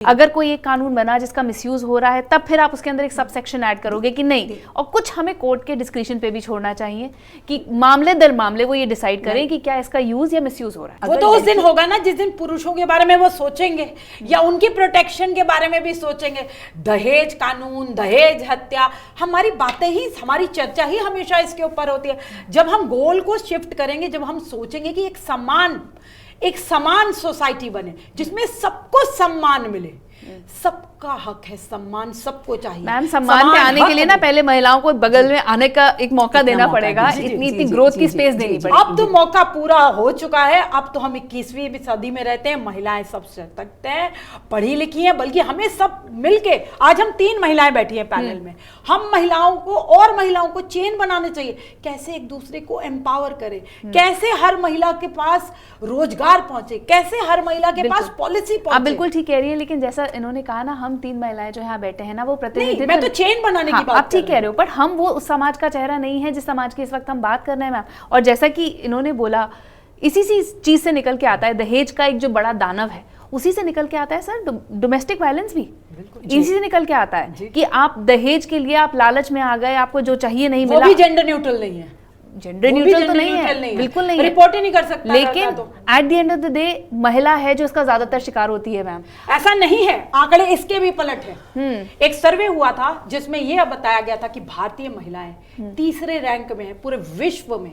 अगर कोई एक कानून बना जिसका मिसयूज हो रहा है तब फिर आप उसके अंदर एक सब सेक्शन ऐड करोगे कि नहीं, और कुछ हमें कोर्ट के डिस्क्रिप्शन पे भी छोड़ना चाहिए कि मामले दर मामले वो ये डिसाइड करें कि क्या इसका यूज या मिसयूज हो रहा है। वो तो उस दिन होगा ना जिस दिन पुरुषों के बारे में वो सोचेंगे या उनकी प्रोटेक्शन के बारे में भी सोचेंगे। दहेज कानून, दहेज हत्या, हमारी बातें ही, हमारी चर्चा ही हमेशा इसके ऊपर होती है। जब हम गोल को शिफ्ट करेंगे, जब हम सोचेंगे कि एक समान सोसाइटी बने जिसमें सबको सम्मान मिले, सबका हक है, सम्मान सबको चाहिए। मैम, सम्मान पे आने के लिए ना पहले महिलाओं को बगल में आने का एक मौका देना पड़ेगा, इतनी ग्रोथ की स्पेस देनी पड़ेगी। अब तो मौका पूरा हो चुका है। अब तो हम 21वीं सदी में रहते हैं, महिलाएं सब सशक्त हैं, पढ़ी लिखी हैं, बल्कि हमें सब मिलके, आज हम 3 महिलाएं बैठी हैं पैनल में, हम महिलाओं को और महिलाओं को चेन बनाने चाहिए। कैसे एक दूसरे को एम्पावर करें, कैसे हर महिला के पास रोजगार पहुंचे, कैसे हर महिला के पास पॉलिसी पहुंचे। आप बिल्कुल ठीक कह रही है, लेकिन जैसा इन्होंने कहा ना, हम 3 महिलाएं जो यहाँ बैठे हैं ना, वो प्रतिनिधित्व, मैं तो चेन बनाने की बात आप ठीक कह रहे हो, पर हम वो उस समाज का चेहरा नहीं है जिस समाज की इस वक्त हम बात कर रहे हैं मैम। और जैसा कि इन्होंने बोला, इसी चीज से निकल के आता है दहेज का एक जो बड़ा दानव है, उसी से निकल के आता है सर डोमेस्टिक वायलेंस भी, इसी से निकल के आता है कि आप दहेज के लिए आप लालच में आ गए, आपको जो चाहिए नहीं मिला। वो भी जेंडर न्यूट्रल नहीं है, जेंडर न्यूट्रल तो नहीं है, बिल्कुल नहीं है, रिपोर्ट ही नहीं कर सकता। लेकिन at the end of the day महिला है जो इसका ज्यादातर शिकार होती है मैम। ऐसा नहीं है, आंकड़े इसके भी पलट है। एक सर्वे हुआ था जिसमें यह बताया गया था कि भारतीय महिलाएं तीसरे रैंक में है पूरे विश्व में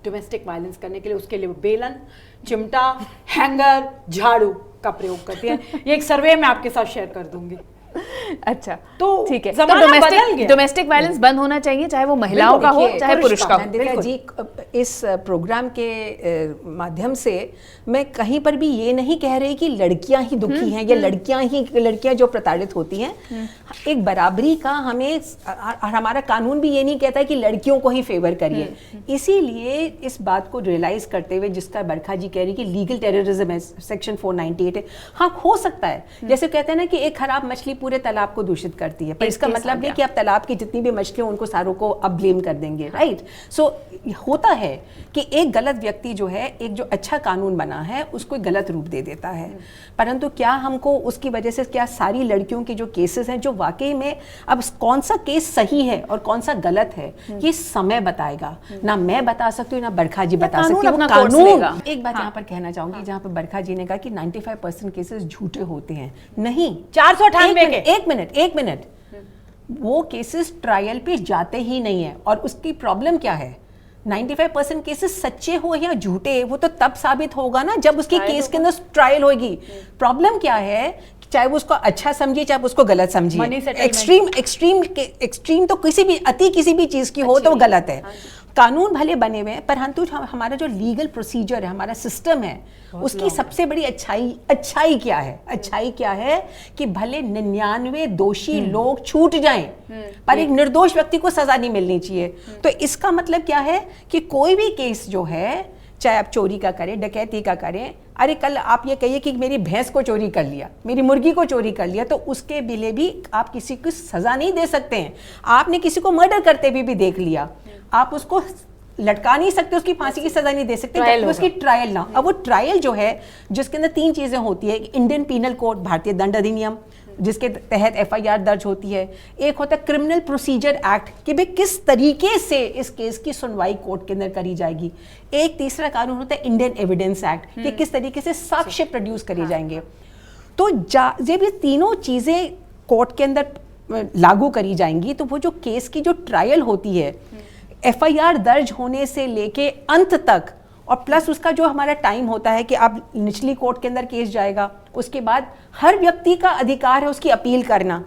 डोमेस्टिक वायलेंस करने के लिए। उसके लिए बेलन, चिमटा, हैंगर, झाड़ू का प्रयोग करती है। ये एक सर्वे मैं आपके साथ शेयर कर दूंगी। अच्छा, तो ठीक है, तो डोमेस्टिक वायलेंस बंद होना चाहिए, चाहे वो महिलाओं का हो चाहे पुरुष का हो। जी, इस प्रोग्राम के माध्यम से मैं कहीं पर भी ये नहीं कह रही कि लड़कियां ही दुखी हैं या लड़कियां जो प्रताड़ित होती हैं। एक बराबरी का हमें, हमारा कानून भी ये नहीं कहता है कि लड़कियों को ही फेवर करिए। इसीलिए इस बात को रियलाइज करते हुए, जिसका बरखा जी कह रही कि लीगल टेररिज्म है, सेक्शन 498 है। हाँ, हो सकता है, जैसे कहते हैं ना कि एक खराब मछली पूरे तालाब को दूषित करती है, पर इसका मतलब नहीं कि आप तालाब की जितनी भी मछलियां उनको सारों को अब ब्लेम कर देंगे, राइट। सो होता है कि एक गलत व्यक्ति जो है, एक जो अच्छा कानून बना है उसको गलत रूप दे देता है। परंतु क्या हमको उसकी वजह से, क्या सारी लड़कियों के जो केसेस हैं, जो वाकई में अब कौन सा केस सही है और कौन सा गलत है, ये समय बताएगा। ना मैं बता सकती हूँ, ना बरखा जी बता सकती हूँ। कानून एक बात यहाँ पर कहना चाहूंगी, जहाँ पर बरखा जी ने कहा कि 95% केसेस झूठे होते हैं। नहीं, 498 के, एक मिनट, वो केसेस ट्रायल पे जाते ही नहीं है। और उसकी प्रॉब्लम क्या है? 95% केसेस सच्चे हो या झूठे, वो तो तब साबित होगा ना जब उसकी केस के अंदर ट्रायल होगी। प्रॉब्लम क्या है, चाहे वो उसको अच्छा समझिए चाहे उसको गलत समझिए। एक्सट्रीम तो किसी भी चीज की हो तो वो गलत है। कानून भले बने हुए हैं, परंतु हमारा जो लीगल प्रोसीजर है, हमारा सिस्टम है, उसकी सबसे बड़ी अच्छाई क्या है? अच्छाई क्या है कि भले 99 दोषी लोग छूट जाएं, पर एक निर्दोष व्यक्ति को सजा नहीं मिलनी चाहिए। तो इसका मतलब क्या है कि कोई भी केस जो है, चाहे आप चोरी का करें, डकैती का करें, अरे कल आप ये कहिए कि मेरी भैंस को चोरी कर लिया, मेरी मुर्गी को चोरी कर लिया, तो उसके लिए भी आप किसी को सजा नहीं दे सकते हैं। आपने किसी को मर्डर करते हुए भी देख लिया, आप उसको लटका नहीं सकते, उसकी फांसी की सजा नहीं दे सकते जब तक उसकी ट्रायल ना। अब वो ट्रायल जो है, जिसके अंदर 3 चीजें होती है। इंडियन पीनल कोड, भारतीय दंड अधिनियम, जिसके तहत FIR दर्ज होती है। एक होता है क्रिमिनल प्रोसीजर एक्ट, कि भाई किस तरीके से इस केस की सुनवाई कोर्ट के अंदर करी जाएगी। एक तीसरा कानून होता है इंडियन एविडेंस एक्ट, कि किस तरीके से साक्ष्य प्रोड्यूस करे जाएंगे। तो जब ये तीनों चीजें कोर्ट के अंदर लागू करी जाएंगी, तो वो जो केस की जो ट्रायल होती है, FIR दर्ज होने से लेके अंत तक, और प्लस उसका जो हमारा टाइम होता है कि अब निचली कोर्ट के अंदर केस जाएगा, उसके बाद हर व्यक्ति का अधिकार है उसकी अपील करना।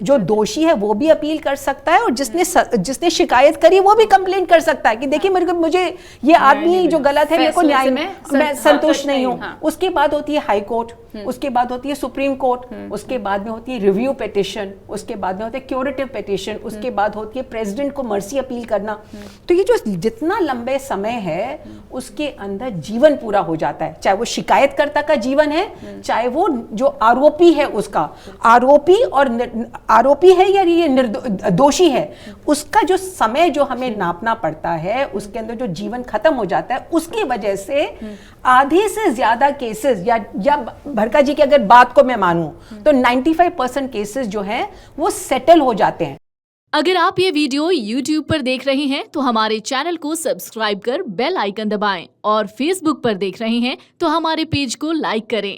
जो दोषी है वो भी अपील कर सकता है, और जिसने शिकायत करी वो भी कंप्लेंट कर सकता है कि देखिए मुझे ये आदमी जो गलत है, मेरे को न्याय मैं संतुष्ट नहीं हूँ। उसके बाद होती है हाई कोर्ट, उसके बाद होती है सुप्रीम कोर्ट, उसके बाद में होती है रिव्यू पिटिशन, उसके बाद में होता है क्यूरेटिव पिटिशन, उसके बाद होती है प्रेसिडेंट को मर्सी अपील करना। तो ये जो जितना लंबे समय है, उसके अंदर जीवन पूरा हो जाता है, चाहे वो शिकायतकर्ता का जीवन है, चाहे वो जो आरोपी है उसका। आरोपी और आरोपी है या ये दोषी है, उसका जो समय जो हमें नापना पड़ता है, उसके अंदर जो जीवन खत्म हो जाता है, उसकी वजह से आधे से ज्यादा केसेस या भड़का जी की अगर बात को मैं मानूं तो 95% केसेस जो हैं वो सेटल हो जाते हैं। अगर आप ये वीडियो YouTube पर देख रहे हैं तो हमारे चैनल को सब्सक्राइब कर बेल आइकन दबाएं और Facebook पर देख रहे हैं तो हमारे पेज को लाइक करें।